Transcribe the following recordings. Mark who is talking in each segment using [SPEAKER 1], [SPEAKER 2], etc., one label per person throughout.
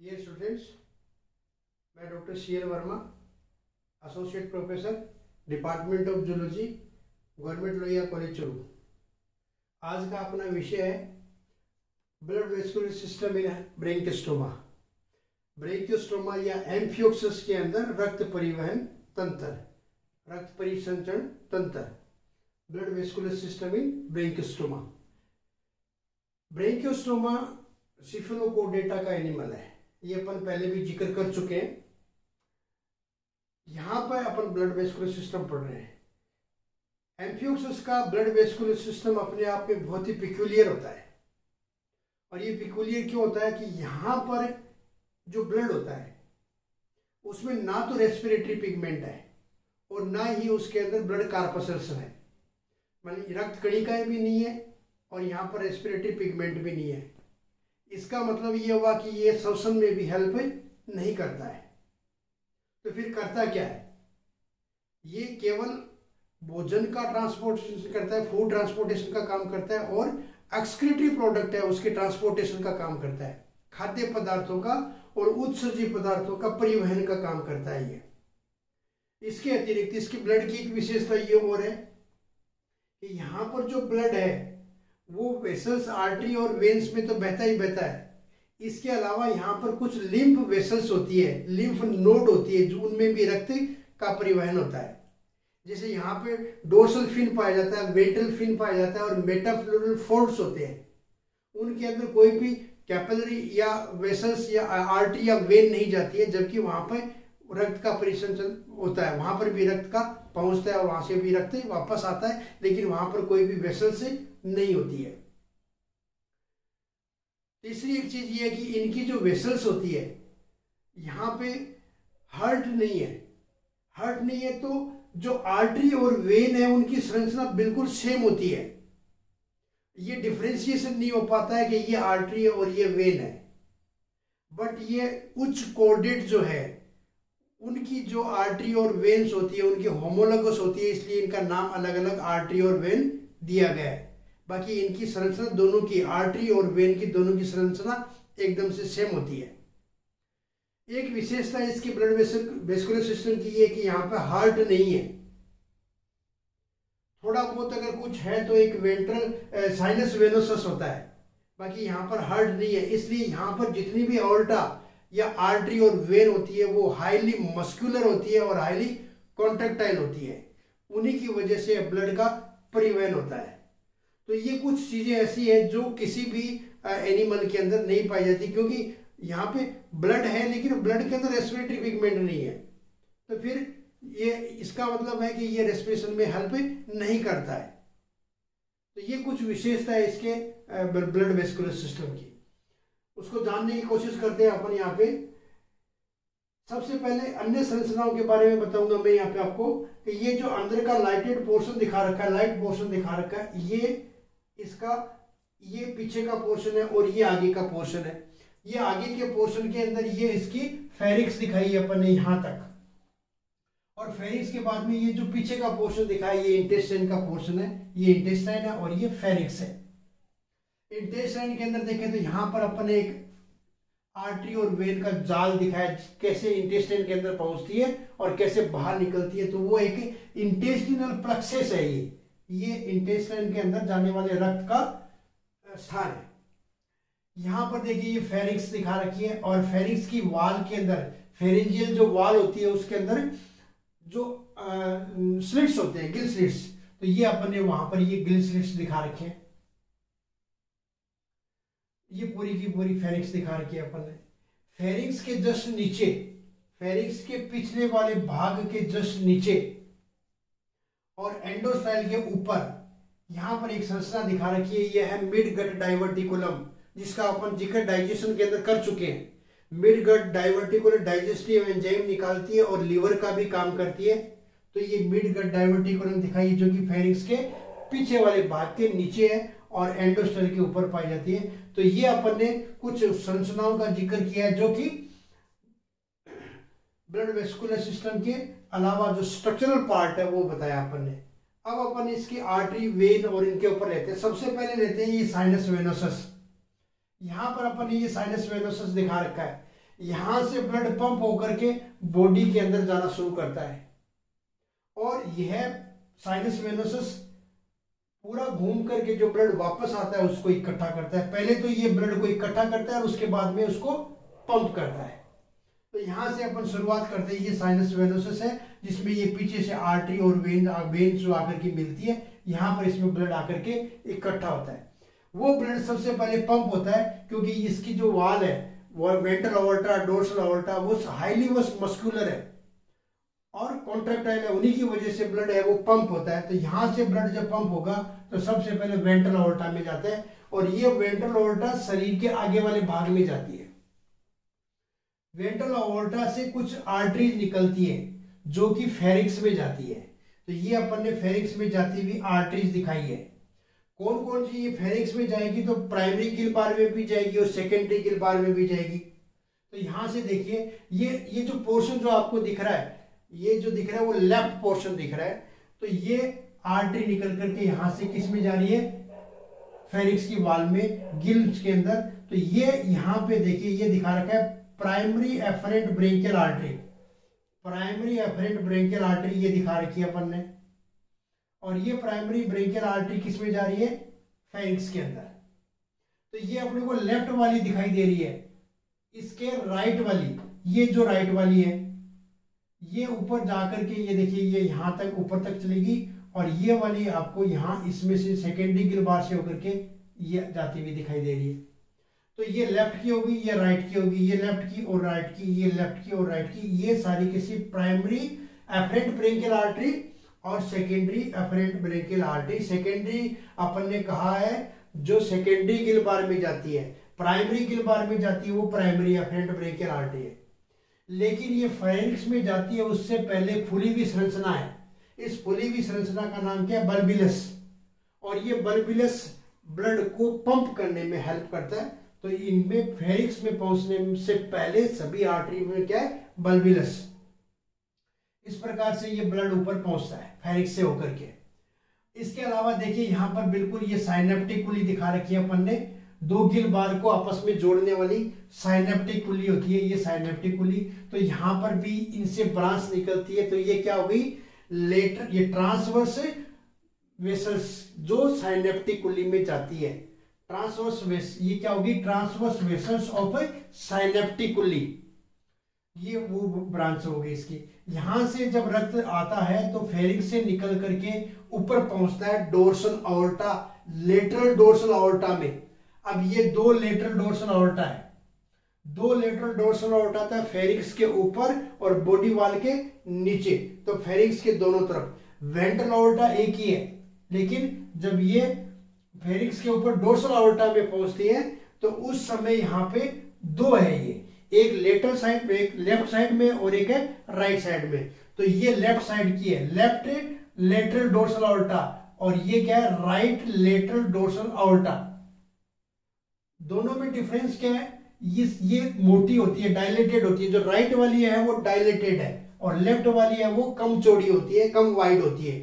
[SPEAKER 1] Dear students, मैं doctor CL. Verma, associate professor, department of zoology, government Lohia college Churu. आज का अपना विषय है ब्लड वेस्कुलर सिस्टम इन ब्रेंकियोस्टोमा। ब्रेंकियोस्टोमा या एम्फियोक्सिस के अंदर रक्त परिवहन तंत्र, रक्त परिसंचरण तंत्र, ब्लड वेस्कुलर सिस्टम इन ब्रेंकियोस्टोमा। ब्रेंकियोस्टोमा सिफिलोकोडेटा का एनिमल है, ये अपन पहले भी जिक्र कर चुके हैं। यहां पर अपन ब्लड वेस्कुलर सिस्टम पढ़ रहे हैं। एम्फियोक्सिस का ब्लड वेस्कुलर सिस्टम अपने आप में बहुत ही पिक्यूलियर होता है। और ये पिक्यूलियर क्यों होता है कि यहां पर जो ब्लड होता है उसमें ना तो रेस्पिरेटरी पिगमेंट है और ना ही उसके अंदर ब्लड कार्पसल्स है, मतलब रक्त कणिकाएं भी नहीं है और यहाँ पर रेस्पिरेटरी पिगमेंट भी नहीं है। इसका मतलब ये हुआ कि ये श्वसन में भी हेल्प नहीं करता है। तो फिर करता क्या है? ये केवल भोजन का ट्रांसपोर्टेशन करता है, फूड ट्रांसपोर्टेशन का काम करता है, और एक्सक्रीटरी प्रोडक्ट है उसके ट्रांसपोर्टेशन का काम करता है। खाद्य पदार्थों का और उत्सर्जी पदार्थों का परिवहन का काम करता है ये। इसके अतिरिक्त इसकी ब्लड की एक विशेषता ये और है कि यहाँ पर जो ब्लड है वो वेसल्स, आर्टरी और वेन्स में तो बहता ही बहता है। इसके अलावा यहाँ पर कुछ लिम्फ वेसल्स होती है, लिम्फ नोड होती है, जो उनमें भी रक्त का परिवहन होता है। जैसे यहाँ पे डोर्सल फिन पाया जाता है, वेंट्रल फिन पाया जाता है और मेटाफ्लोरल फोल्ड्स होते हैं। उनके अंदर कोई भी कैपिलरी या वेसल्स या आर्टरी या वेन नहीं जाती है, जबकि वहां पर रक्त का परिसंचरण होता है। वहां पर भी रक्त का पहुंचता है और वहां से भी रक्त वापस आता है, लेकिन वहां पर कोई भी वेसल से नहीं होती है। तीसरी एक चीज ये है कि इनकी जो वेसल्स होती है यहाँ पे हार्ट नहीं है। हार्ट नहीं है तो जो आर्टरी और वेन है उनकी संरचना बिल्कुल सेम होती है। ये डिफरेंशिएशन नहीं हो पाता है कि ये आर्टरी है और ये वेन है। बट ये उच्च कोर्डेट जो है उनकी जो आर्टरी और वेन्स होती है उनकी होमोलोगस होती है, इसलिए इनका नाम अलग अलग आर्टरी और वेन दिया गया है। बाकी इनकी संरचना दोनों की, आर्टरी और वेन की दोनों की संरचना एकदम से सेम होती है। एक विशेषता इसकी ब्लड वेस्कुलर सिस्टम की है कि यहाँ पे हार्ट नहीं है। थोड़ा बहुत अगर कुछ है तो एक वेंट्रल साइनस वेनोसस होता है, बाकी यहाँ पर हार्ट नहीं है। इसलिए यहाँ पर जितनी भी ऑर्टा या आर्टरी और वेन होती है वो हाईली मस्कुलर होती है और हाईली कॉन्ट्रेक्टाइल होती है। उन्हीं की वजह से ब्लड का परिवहन होता है। तो ये कुछ चीजें ऐसी है जो किसी भी एनिमल के अंदर नहीं पाई जाती, क्योंकि यहाँ पे ब्लड है लेकिन ब्लड के अंदर रेस्पिरेटरी पिगमेंट नहीं है। तो फिर ये इसका मतलब है कि ये रेस्पिरेशन में हेल्प नहीं करता है। तो ये कुछ विशेषता है इसके ब्लड वेस्कुलर सिस्टम की, उसको जानने की कोशिश करते हैं अपन। यहाँ पे सबसे पहले अन्य संरचनाओं के बारे में बताऊंगा मैं यहाँ पे आपको कि ये जो अंदर का लाइटेड पोर्शन दिखा रखा है, लाइट पोर्शन दिखा रखा है, ये इसका ये पीछे का पोर्शन है और ये आगे का पोर्शन है। ये आगे के पोर्शन के अंदर ये इसकी फेरिक्स दिखाई है अपन ने यहां तक, और फेरिक्स के बाद में ये जो पीछे का पोर्शन दिखाई ये इंटेस्टाइन का पोर्शन है, ये इंटेस्टाइन है और ये फेरिक्स है। इंटेस्टाइन के अंदर देखें तो यहां पर अपन ने एक आर्टरी और वेन का जाल दिखाया, कैसे इंटेस्टाइन के अंदर पहुंचती है और कैसे बाहर निकलती है। तो वो एक इंटेस्टिनल प्लक्सेस है, ये इंटेस्टाइन के अंदर जाने वाले रक्त का स्थान है। यहां पर देखिए ये फेरिक्स दिखा रखी है, और फेरिक्स की वाल के अंदर फेरेंजियल जो वाल होती है उसके अंदर जो स्लिट्स होते हैं, गिल स्लिट्स, तो ये अपन ने वहां पर ये गिल स्लिट्स दिखा रखे हैं। ये पूरी की पूरी फेरिक्स दिखा रखी है अपन ने। फेरिक्स के जस्ट नीचे, फेरिक्स के पिछले वाले भाग के जस्ट नीचे और एंडोस्टाइल के ऊपर यहां पर एक संरचना दिखा रखी है, यह है मिड गट डाइवर्टिकुलम, जिसका अपन जिक्र डाइजेशन के अंदर कर चुके हैं। मिड गट डाइवर्टिकुलर डाइजेस्टिव एंजाइम निकालती है और लीवर का भी काम करती है। तो ये मिड गट डाइवर्टिकुलम दिखाई जो कि फेरिक्स के पीछे वाले भाग के नीचे है और एंडोस्टाइल के ऊपर पाई जाती है। तो ये अपन ने कुछ संरचनाओं का जिक्र किया है जो कि ब्लड वेस्कुलर सिस्टम के अलावा जो स्ट्रक्चरल पार्ट है वो बताया अपन ने। अब अपन इसकी आर्टरी, वेन और इनके ऊपर लेते हैं। सबसे पहले लेते हैं ये साइनस वेनोसस। यहां पर अपन ने ये साइनस वेनोसस दिखा रखा है। यहां से ब्लड पंप होकर के बॉडी के अंदर जाना शुरू करता है और यह साइनस वेनोसस पूरा घूम करके जो ब्लड वापस आता है उसको इकट्ठा करता है। पहले तो ये ब्लड को इकट्ठा करता है और उसके बाद में उसको पंप करता है। तो यहां से अपन शुरुआत करते हैं। ये साइनस वेनोसस है जिसमें ये पीछे से आर्टरी और वेन जो आकर के मिलती है, यहाँ पर इसमें ब्लड आकर के इकट्ठा होता है। वो ब्लड सबसे पहले पंप होता है क्योंकि इसकी जो वाल है वो वेंट्रल अओर्टा, डोर्सल अओर्टा, वो हाईली मस्कुलर है और कॉन्ट्रैक्टाइल है, उन्हीं की वजह से ब्लड है वो पंप होता है। तो यहां से ब्लड जब पंप होगा तो सबसे पहले वेंट्रल अओर्टा में जाता है और ये वेंट्रल अओर्टा शरीर के आगे वाले भाग में जाती है। वेंट्रल अओर्टा से कुछ आर्टरीज निकलती है जो कि फेरिक्स में जाती है। तो ये अपन ने फेरिक्स में जाती हुई आर्टरीज दिखाई है। कौन कौन सी ये फेरिक्स में जाएगी? तो प्राइमरी गिल बार में भी जाएगी और सेकेंडरी गिल बार में भी जाएगी। तो यहां से देखिए ये जो पोर्शन जो आपको दिख रहा है, ये जो दिख रहा है वो लेफ्ट पोर्शन दिख रहा है। तो ये आर्टरी निकल करके यहां से किस में जा रही है? फेरिक्स की वाल में, गिल्स के अंदर। तो ये यहां पे देखिए ये दिखा रखा है primary efferent branchial artery. Primary efferent branchial artery ये दिखा रखी है अपन ने। और ये प्राइमरी ब्रेंकियल आर्टरी किस में जा रही है? फेरिक्स के अंदर। तो ये अपने को लेफ्ट वाली दिखाई दे रही है। इसके राइट वाली, ये जो राइट वाली है ये ऊपर जाकर के ये देखिए ये यहां तक ऊपर तक चलेगी और ये वाली आपको यहां इसमें से सेकेंडरी गिल बार से होकर के ये जाती हुई दिखाई दे रही है। तो ये लेफ्ट की होगी, ये राइट की होगी, ये लेफ्ट की और राइट की, ये लेफ्ट की और राइट की। ये सारी किसी प्राइमरी एफरेंट ब्रेंकियल आर्टरी और secondary efferent branchial artery. Secondary अपन ने कहा है जो सेकेंडरी गिल बार में जाती है, प्राइमरी गिल बार में जाती है वो प्राइमरी एफरेंट ब्रेंकियल आर्टरी है। लेकिन ये फेरिक्स में जाती है उससे पहले फूली हुई संरचना है। इस फूली हुई संरचना का नाम क्या है? बल्बिलस। और ये बल्बिलस ब्लड को पंप करने में हेल्प करता है। तो इनमें फेरिक्स में पहुंचने से पहले सभी आर्टरी में क्या है? बल्बिलस। इस प्रकार से ये ब्लड ऊपर पहुंचता है फेरिक्स से होकर के। इसके अलावा देखिए यहां पर बिल्कुल ये साइनेप्टिक कुली दिखा रखी है अपन ने। दो गिल बार को आपस में जोड़ने वाली साइनेप्टिक कुली होती है, ये साइनेप्टिक कुली। तो यहां पर भी इनसे ब्रांच निकलती है। तो ये क्या हो गई? लेटर, ये ट्रांसवर्स वेसल्स जो साइनेप्टिक कुली में जाती है। ट्रांसवर्स वेस, ये क्या होगी? ट्रांसवर्स वेसल्स ऑफ साइनेप्टिक कुली, ये वो ब्रांच हो गई इसकी। यहां से जब रक्त आता है तो फेरिक्स से निकल करके ऊपर पहुंचता है डोर्सल अओर्टा, लेटरल डोर्सल अओर्टा में। अब ये दो लेटरल डोर्सल अओर्टा है, दो लेटरल डोर्सल अओर्टा था फेरिक्स के ऊपर और बॉडी वाल के नीचे। तो फेरिक्स के दोनों तरफ। वेंट्रल अओर्टा एक ही है, लेकिन जब ये फेरिक्स के ऊपर डोर्सल अओर्टा में पहुंचती है तो उस समय यहां पे दो है, ये एक लेटरल साइड में, एक लेफ्ट साइड में और एक है राइट साइड में। तो ये लेफ्ट साइड की है, लेफ्ट लेटरल डोर्सल अओर्टा, और ये क्या है? Right lateral dorsal aorta. दोनों में डिफरेंस क्या है? ये मोटी होती है, डायलेटेड होती है। जो राइट वाली है वो डायलेटेड है और लेफ्ट वाली है वो कम चौड़ी होती है, कम वाइड होती है।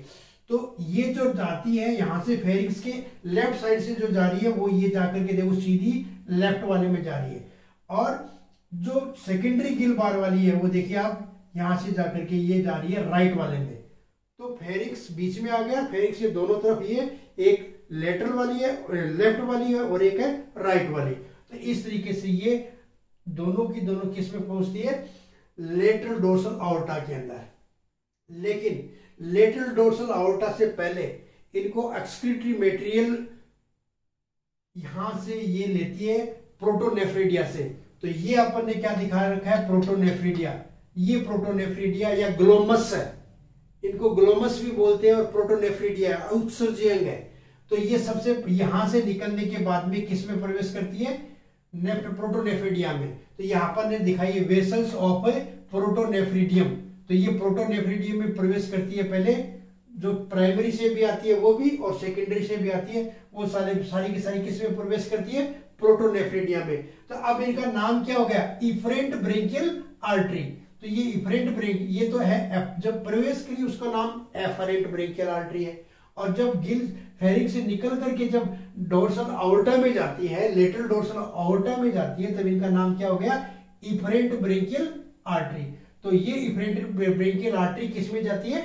[SPEAKER 1] तो ये जो जाती है यहां से फेरिक्स के लेफ्ट साइड से जो जा रही है वो ये जाकर के देखो सीधी लेफ्ट वाले में जा रही है। और जो सेकेंडरी गिल बार वाली है वो देखिए आप यहां से जाकर के ये जा रही है राइट वाले में। तो फेरिक्स बीच में आ गया। फेरिक्स के दोनों तरफ ये एक लेटरल वाली है, लेफ्ट वाली है और एक है राइट वाली। तो इस तरीके से ये दोनों की दोनों किस में पहुंचती है? लेटरल डोर्सल अओर्टा के अंदर। लेकिन लेटरल डोर्सल अओर्टा से पहले इनको एक्सक्रीटरी मटेरियल यहां से ये लेती है प्रोटोनेफ्रिडिया से। तो ये अपन ने क्या दिखा रखा है? प्रोटोनेफ्रिडिया। ये प्रोटोनेफ्रिडिया या ग्लोमस है, इनको ग्लोमस भी बोलते हैं, और प्रोटोनेफ्रिडिया उत्सर्जक है। तो ये सबसे यहां से निकलने के बाद में किस में प्रवेश करती है? प्रोटोनेफ्रिडिया में। तो यहां पर ने दिखाई है वेसल्स ऑफ प्रोटोनेफ्रिडियम। तो ये प्रोटोनेफ्रिडियम में प्रवेश करती है पहले, जो प्राइमरी से भी आती है वो भी और सेकेंडरी से भी आती है वो सारी की सारी किस में प्रवेश करती है? प्रोटोनेफ्रिडियम में। तो अब इनका नाम क्या हो गया? Efferent branchial artery. तो ये इफरेंट ब्रेंक, ये तो है जब प्रवेश करी उसका नाम एफरेंट ब्रेंकियल आर्टरी है। और जब गिल फेरिक्स से निकल करके जब डोर्सल अओर्टा में जाती है, लेटरल डोर्सल अओर्टा में जाती है, तब इनका नाम क्या हो गया? Efferent branchial artery. तो ये इफरेंट ब्रेंकियल आर्टरी किस में जाती है?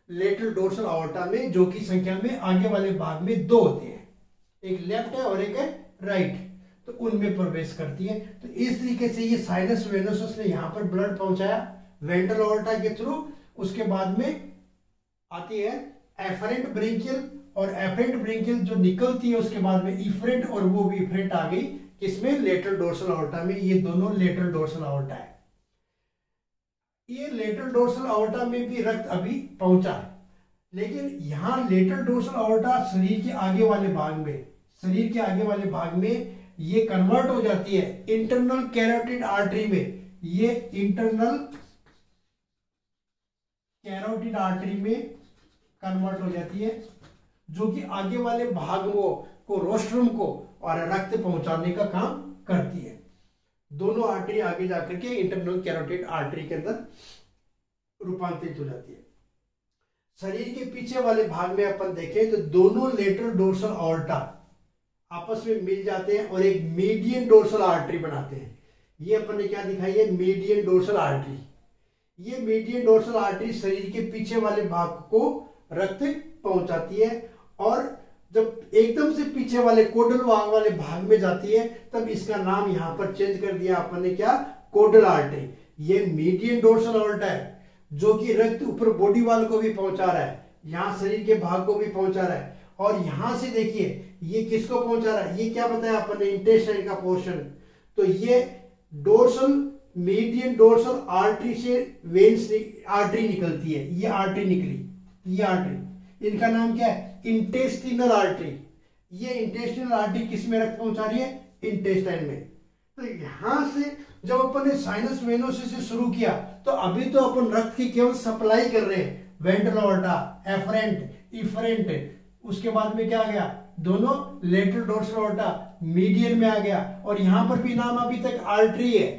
[SPEAKER 1] लेटरल डोर्सल आवर्टा में, जो की संख्या में आगे वाले भाग में 2 होते हैं, एक लेफ्ट है और एक है राइट, तो उनमें प्रवेश करती है। तो इस तरीके से ये साइनस वेनोसस ने यहाँ पर ब्लड पहुंचाया वेंट्रल आवर्टा के थ्रू। उसके बाद में आती है एफरेंट ब्रेंकियल, और एफरेंट ब्रेंकियल जो निकलती है उसके बाद में इफरेंट, और वो भी इफरेंट आ गई किसमें? लेटरल डोर्सल आवर्टा में। ये दोनों लेटरल डोर्सल आवर्टा है। ये लेटरल डोर्सल आवर्टा में भी रक्त अभी पहुंचा है, लेकिन यहां लेटरल डोर्सल आवर्टा शरीर के आगे वाले भाग में, शरीर के आगे वाले भाग में ये कन्वर्ट हो जाती है इंटरनल कैरोटिड आर्टरी में। ये इंटरनल कैरोटिड आर्टरी में कन्वर्ट हो जाती है, जो कि आगे वाले भागों को, रोस्ट्रम को और रक्त पहुंचाने का काम करती है। दोनों आर्टरी आगे जाकर के इंटरनल कैरोटिड आर्टरी के अंदर रूपांतरित हो जाती है। शरीर के पीछे वाले भाग में अपन देखें तो दोनों लेटरल डोर्सल आवर्टा आपस में मिल जाते हैं और एक मीडियन डोर्सल आर्टरी बनाते हैं। ये अपन ने क्या दिखाई है? Median dorsal artery. ये मीडियन डोर्सल आर्टरी शरीर के पीछे वाले भाग को रक्त पहुंचाती है, और जब एकदम से पीछे वाले कोडल वाले भाग में जाती है तब इसका नाम यहां पर चेंज कर दिया अपन ने, क्या? कोडल आर्टरी। ये मीडियन डोर्सल आवर्टा है जो कि रक्त ऊपर बॉडी वाल को भी पहुंचा रहा है, यहां शरीर के भाग को भी पहुंचा रहा है, और यहां से देखिए ये किसको पहुंचा रहा है? ये क्या बताया अपन ने? इंटेस्टाइन का पोर्शन। तो ये डोर्सल, मीडियन डोर्सल आर्टरी से वेन्स आर्टरी निकलती है। ये आर्टरी निकली, ये आर्टरी, इनका नाम क्या है? Intestinal artery. ये इंटेस्टिनल आर्टरी किस में रक्त पहुंचा रही है? इंटेस्टाइन में। तो यहां से जब अपन ने साइनस वेनोसिस से शुरू किया तो अभी तो अपन रक्त की केवल सप्लाई कर रहे हैं, वेंट्रल आवर्टा, एफरेंट, इफरेंट, उसके बाद में क्या आ गया? दोनों लेटरल डोर्सल आवर्टा मीडियन में आ गया, और यहां पर भी नाम अभी तक आर्टरी है।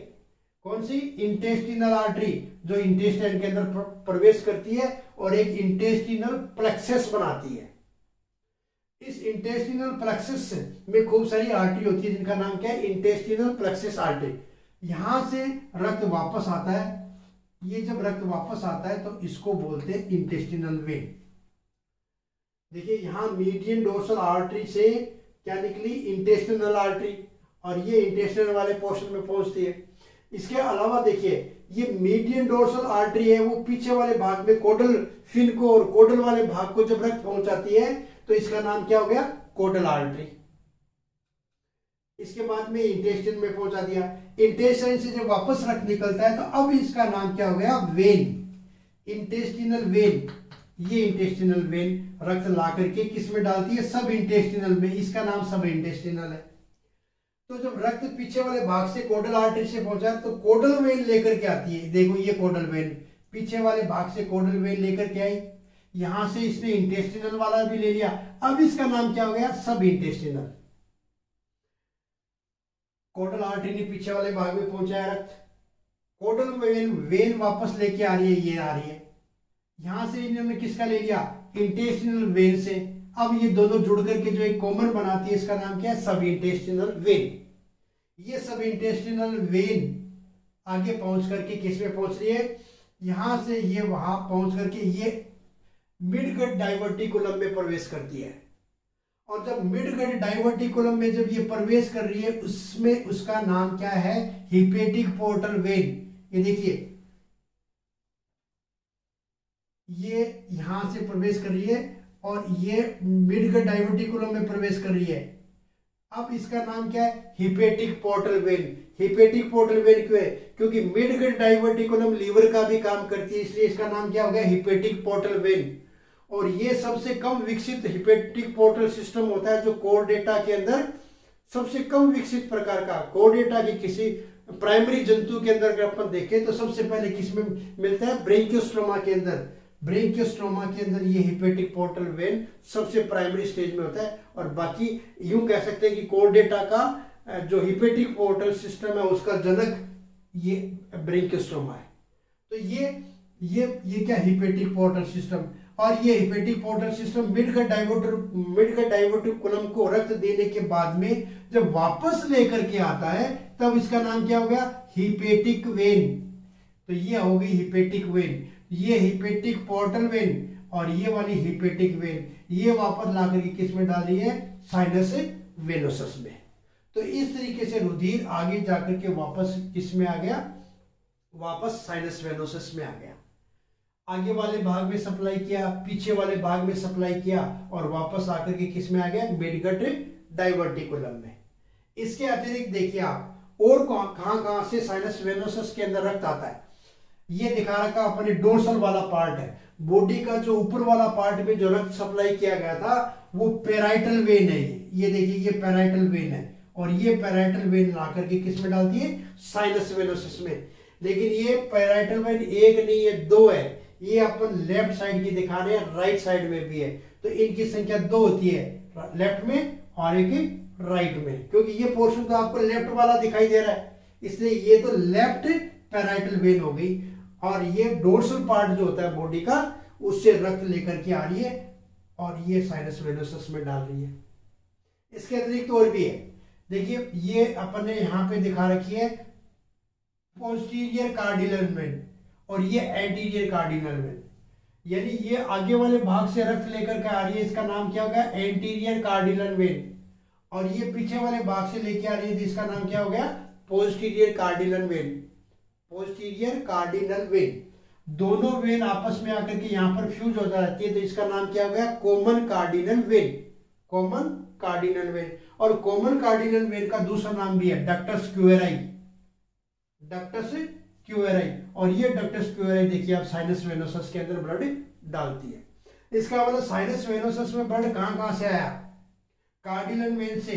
[SPEAKER 1] कौन सी? इंटेस्टिनल आर्टरी, जो इंटेस्टाइन के अंदर प्रवेश करती है और एक इंटेस्टिनल प्लेक्सस बनाती है। इस इंटेस्टिनल प्लेक्सस में खूब सारी आर्टरी होती है जिनका नाम क्या है? Intestinal plexus artery. यहां से रक्त वापस आता है। ये जब रक्त वापस आता है तो इसको बोलते हैं इंटेस्टिनल वेन। देखिए यहां मीडियन डोर्सल आर्टरी से क्या निकली? इंटेस्टिनल आर्टरी, और ये इंटेस्टिनल वाले पोर्शन में पहुंचती है। इसके अलावा देखिए ये मीडियन डोर्सल आर्टरी है, वो पीछे वाले भाग में कोडल फिन को और कोडल वाले भाग को जब रक्त पहुंचाती है तो इसका नाम क्या हो गया? कोडल आर्टरी। इसके बाद में इंटेस्टाइन में पहुंचा दिया। इंटेस्टाइन से जब वापस रक्त निकलता है तो अब इसका नाम क्या हो गया? When, intestinal when. ये इंटेस्टिनल वेन रक्त ला करके किस में डालती है? सब इंटेस्टिनल में। इसका नाम सब इंटेस्टिनल है। तो जब रक्त पीछे वाले भाग से कोडल आर्टरी से पहुंचा तो कोडल वेन लेकर के आती है। देखो ये कोडल वेन, पीछे वाले भाग से कोडल वेन लेकर के आई, यहां से इसने इंटेस्टिनल वाला भी ले लिया। अब इसका नाम क्या हो गया? सब इंटेस्टिनल। कोडल आर्टरी ने पीछे वाले भाग में पहुंचाया रक्त, कोडल वेन वापस लेके आ रही है, ये आ रही है। यहां से इन्होंने किसका ले लिया? इंटेस्टिनल वेन से। अब ये दोनों जुड़ करके जो एक कॉमन बनाती है, इसका नाम क्या है? सब इंटेस्टिनल वेन। ये सब इंटेस्टिनल वेन आगे पहुंच करके किस में पहुंच रही है? यहां से ये वहां पहुंच करके ये मिडगट डाइवर्टिकुलम में प्रवेश करती है, और जब मिडगट डाइवर्टिकुलम में जब ये प्रवेश कर रही है उसमें उसका नाम क्या है? Hepatic portal vein. ये देखिए ये यहां से प्रवेश कर रही है और ये मिडगट डाइवर्टिकुलम में प्रवेश कर रही है। अब इसका नाम क्या है? Hepatic portal vein. Hepatic portal vein क्यों है? क्योंकि मिडगट डाइवर्टिकुलम लीवर का भी काम करती है, इसलिए इसका नाम क्या हो गया? Hepatic portal vein. और ये सबसे कम विकसित हिपेटिक पोर्टल सिस्टम होता है जो कोर्डेटा के अंदर सबसे कम विकसित प्रकार का। कोर्डेटा की किसी प्राइमरी जंतु के अंदर अगर अपन देखें तो सबसे पहले किसमें मिलता है? ब्रेंकियोस्ट्रोमा के अंदर। ब्रेंकियोस्ट्रोमा के अंदर ये हिपेटिक पोर्टल वेन सबसे प्राइमरी स्टेज में होता है, और बाकी यूं कह सकते हैं कि कोर्डेटा का जो हिपेटिक पोर्टल सिस्टम है उसका जनक ये ब्रेंकियोस्ट्रोमा है। तो ये क्या हिपेटिक पोर्टल सिस्टम, और ये hepatic portal system midgut diverticulum को रक्त देने के बाद में जब वापस लेकर के आता है तब इसका नाम क्या हो गया, हिपेटिक वेन। तो ये हो गई हिपेटिक वेन, ये हिपेटिक पोर्टल वेन और ये वाली हिपेटिक वेन, ये वापस ला करके किस में डाल रही है, साइनस वेनोसस में। तो इस तरीके से रुधिर आगे जाकर के वापस किस में आ गया, वापस साइनस वेनोसस में आ गया। आगे वाले भाग में सप्लाई किया, पीछे वाले भाग में सप्लाई किया और वापस आकर के किस में आ गया, मिडगट डाइवर्टिकुलम में। इसके अतिरिक्त देखिए आप और कहां कहां से साइनस वेनोसस के अंदर रक्त आता है। ये दिखा रखा अपने डोर्सल वाला पार्ट है, बॉडी का जो ऊपर वाला पार्ट में जो रक्त सप्लाई किया गया था वो पैराइटल वेन है। ये देखिए ये पैराइटल वेन है और ये पैराइटल वेन ला करके किस में डालती है, साइनस वेनोसस में। लेकिन ये पैराइटल वेन एक नहीं है, दो है। ये अपन लेफ्ट साइड की दिखा रहे हैं, राइट साइड में भी है। तो इनकी संख्या दो होती है, लेफ्ट में और एक राइट में, क्योंकि ये पोर्शन तो आपको लेफ्ट वाला दिखाई दे रहा है, इसलिए ये तो लेफ्ट पैराइटल वेन हो गई। और ये डोर्सल पार्ट जो होता है बॉडी का, उससे रक्त लेकर के आ रही है और ये साइनस वेनोसस में डाल रही है। इसके अतिरिक्त और भी है, देखिए ये अपन ने यहां पे दिखा रखी है पोस्टीरियर कार्डिनल वेन और ये एंटीरियर कार्डिनल वेन, यानी ये आगे वाले भाग से रक्त लेकर के आ रही है, इसका नाम क्या हो गया, एंटीरियर कार्डिनल वेन। और ये पीछे वाले भाग से लेके आ रही है, जिसका नाम क्या हो गया, posterior cardinal when. Posterior cardinal when, दोनों वेन आपस में आकर के यहां पर फ्यूज होता रहती है, तो इसका नाम क्या हो गया, common cardinal when. Common cardinal when. और कॉमन कार्डिनल वेन का दूसरा नाम भी है डक्टस क्यूएराई। डक्टस क्यूएराई, और ये डक्टस क्यूएराई देखिए आप साइनस वेनोसस के अंदर ब्लड डालती है। इसका मतलब साइनस वेनोसस में ब्लड कहां कहां से आया, कार्डिनल वेन से,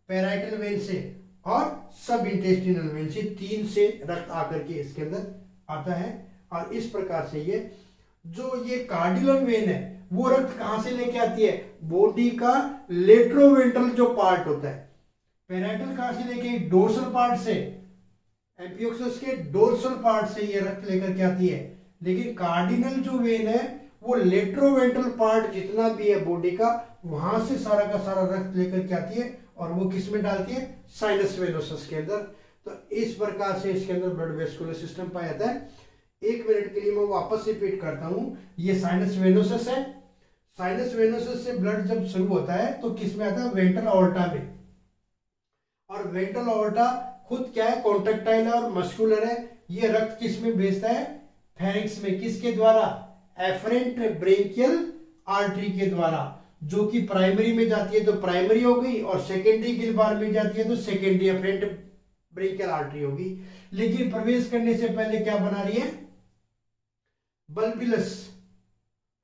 [SPEAKER 1] पैराइटल वेन से और सब इंटेस्टिनल वेन से, तीन से रक्त आकर के इसके अंदर आता है। और इस प्रकार से ये जो ये कार्डिनल वेन है वो रक्त कहां से लेके आती है, बॉडी का लेट्रोवेंट्रल जो पार्ट होता है। पैराइटल कहां से लेके, डोर्सल पार्ट से, एम्पियोक्सस के डोर्सल पार्ट से ये रक्त लेकर के आती है। लेकिन कार्डिनल जो वेन है वो लेट्रोवेंट्रल पार्ट जितना भी है बॉडी का, वहां से सारा का सारा रक्त लेकर के आती है और वो किस में डालती है, साइनस वेनोसस के अंदर। तो इस प्रकार से इसके अंदर ब्लड वेस्कुलर सिस्टम पाया जाता है। एक मिनट के लिए मैं वापस रिपीट करता हूं, ये साइनस वेनोसस है। साइनस वेनोसस से ब्लड जब शुरू होता है तो किस में आता है, वेंट्रल ऑर्टा में। और वेंट्रल ऑर्टा खुद क्या है, कॉन्ट्रेक्टाइल है और मस्कुलर है। ये रक्त किस में भेजता है, फेरिंक्स में। किसके द्वारा, एफरेंट ब्रेंकियल आर्टरी के द्वारा, जो कि प्राइमरी में जाती है तो प्राइमरी हो गई, और सेकेंडरी गिलबार में जाती है तो सेकेंडरी एफरेंट ब्रेंकियल आर्टरी होगी। लेकिन प्रवेश करने से पहले क्या बना रही है, बल्बिलस।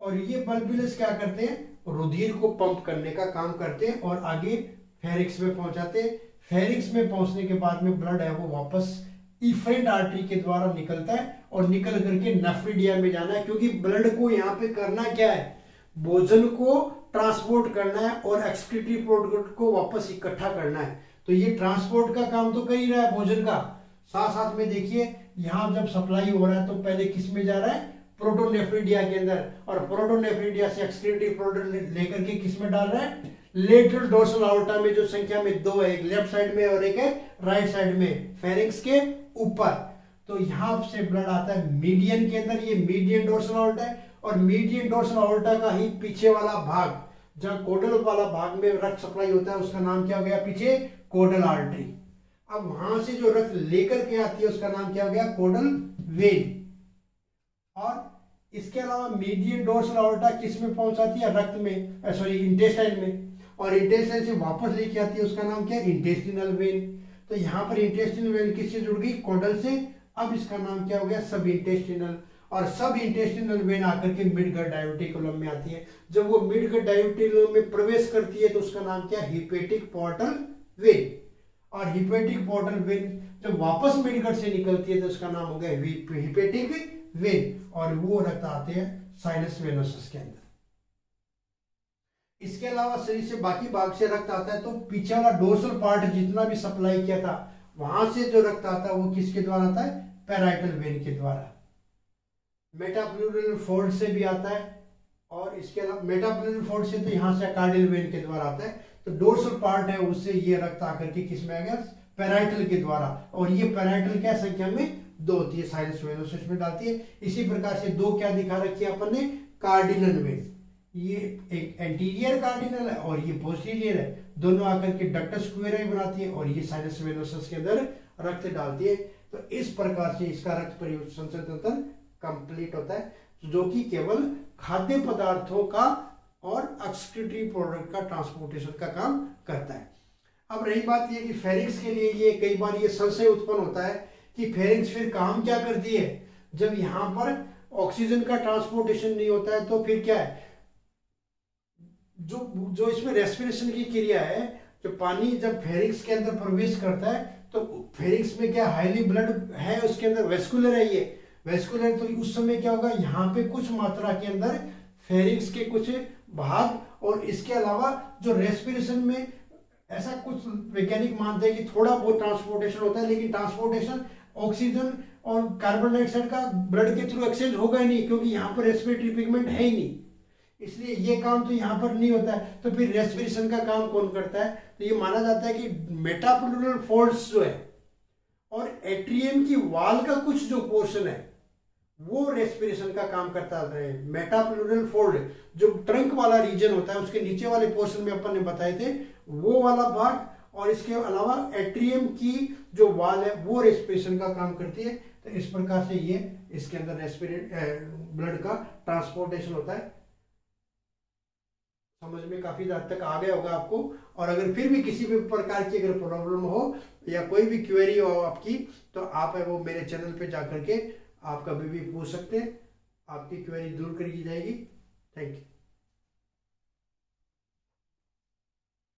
[SPEAKER 1] और ये बल्बिलस क्या करते हैं, रुधिर को पंप करने का काम करते हैं और आगे फेरिक्स में पहुंचाते हैं। फेरिक्स में पहुंचने के बाद में ब्लड है वो वापस इफरेंट आर्टरी के द्वारा निकलता है और निकल करके नेफ्रिडिया में जाना है। क्योंकि ब्लड को यहाँ पे करना क्या है, भोजन को ट्रांसपोर्ट करना है और एक्सक्रीटरी प्रोडक्ट को वापस इकट्ठा करना है। तो ये ट्रांसपोर्ट का काम तो कर ही रहा है भोजन का, साथ साथ में देखिए यहाँ जब सप्लाई हो रहा है तो पहले किस में जा रहा है, प्रोटोनेफ्रिडिया के अंदर, और प्रोटोनेफ्रिडिया से एक्सक्रीटरी प्रोडक्ट लेकर के किस में डाल रहा है, लेटरल डोर्सल आउर्टा में, जो संख्या में दो है, एक लेफ्ट साइड में और एक है राइट साइड में, फेरिंक्स के ऊपर। तो यहां से ब्लड आता है मीडियन के अंदर, ये मीडियन डोर्सल आउर्टा है। और मीडियन डोर्सल आउर्टा का ही पीछे वाला भाग, जहां कोडल वाला भाग में रक्त सप्लाई होता है, उसका नाम क्या हो गया, पीछे कोडल आर्टरी। अब वहां से जो रक्त लेकर के आती है उसका नाम क्या हो गया, कोडल वेन। और इसके अलावा मीडियन डोर्सल आउर्टा किस में पहुंचाती है, रक्त में, सॉरी इंटेस्टाइन में, और इंटेस्टाइन से वापस लेके आती है, उसका नाम क्या है, इंटेस्टिनल वेन। तो यहाँ पर इंटेस्टिनल वेन किससे जुड़ गई, कोडल से। अब इसका नाम क्या हो गया, सब इंटेस्टिनल। और सब इंटेस्टिनल वेन आकर के मिडगट डाइवर्टिकुलम में आती है। जब वो मिडगट डाइवर्टिकुलम में प्रवेश करती है तो उसका नाम क्या है, हिपेटिक पोर्टल वेन। और हिपेटिक पोर्टल वेन जब वापस मिडगट से निकलती है तो उसका नाम हो गया हिपेटिक वेन। और वो रक्त आते हैं साइनस वेनोसस के अंदर। इसके अलावा शरीर से बाकी भाग से रक्त आता है, तो पीछे वाला डोर्सल पार्ट जितना भी सप्लाई किया था वहां से जो रक्त आता है वो किसके द्वारा आता है, पैराइटल वेन के द्वारा। मेटाप्लूरल फोल्ड से भी आता है, और इसके अलावा मेटाप्लूरल फोल्ड से तो यहाँ से कार्डियल वेन के द्वारा आता है, तो डोर्सल पार्ट है उससे ये रक्त आकर के किस में आ गया, पैराइटल के द्वारा, और ये पैराइटल क्या संख्या में 2 होती है, साइनस वेनोसस में डालती है। इसी प्रकार से 2 क्या दिखा रखी है अपन ने, कार्डिनल वेन, ये एक एंटीरियर कार्डिनल है और ये पोस्टीरियर है, दोनों आकर के डक्टस स्क्वेरा बनाती है और ये साइनस वेनोसस के अंदर रक्त डालती है। तो इस प्रकार से इसका रक्त परिसंचरण तंत्र कंप्लीट होता है, जो कि केवल खाद्य पदार्थों का और एक्सक्रीटरी प्रोडक्ट का ट्रांसपोर्टेशन का काम करता है। अब रही बात ये कि फेरिंग्स के लिए ये कई बार ये संशय उत्पन्न होता है कि फेरिंग्स फिर काम क्या करती है, जब यहाँ पर ऑक्सीजन का ट्रांसपोर्टेशन नहीं होता है तो फिर क्या है, जो इसमें रेस्पिरेशन की क्रिया है, जो पानी जब फेरिंग्स के अंदर प्रवेश करता है तो फेरिंग्स में क्या हाईली ब्लड है, उसके अंदर वेस्कुलर है, ये वेस्कुलर, तो उस समय क्या होगा, यहाँ पे कुछ मात्रा के अंदर फेरिंग्स के कुछ भाग, और इसके अलावा जो रेस्पिरेशन में ऐसा कुछ वैज्ञानिक मानते हैं कि थोड़ा बहुत ट्रांसपोर्टेशन होता है, लेकिन ट्रांसपोर्टेशन ऑक्सीजन और कार्बन डाइऑक्साइड का ब्लड के थ्रू एक्सचेंज होगा ही नहीं, क्योंकि यहाँ पर रेस्पिरेटरी पिगमेंट है ही नहीं, इसलिए ये काम तो यहाँ पर नहीं होता है। तो फिर रेस्पिरेशन का काम कौन करता है, तो ये माना जाता है कि मेटाप्लूरल फोल्ड्स जो है और एट्रियम की वाल का कुछ जो पोर्शन है वो रेस्पिरेशन का काम करता है। मेटाप्लूरल फोल्ड जो ट्रंक वाला रीजन होता है, उसके नीचे वाले पोर्शन में अपन ने बताए थे वो वाला भाग, और इसके अलावा एट्रियम की जो वाल है वो रेस्पिरेशन का काम करती है। तो इस प्रकार से ये इसके अंदर रेस्पिरेट ब्लड का ट्रांसपोर्टेशन होता है। समझ में काफी हद तक आ गया होगा आपको, और अगर फिर भी किसी भी प्रकार की अगर प्रॉब्लम हो या कोई भी क्वेरी हो आपकी, तो आप है वो मेरे चैनल पे जाकर के आप कभी भी पूछ सकते हैं, आपकी क्वेरी दूर करी जाएगी। Thank you.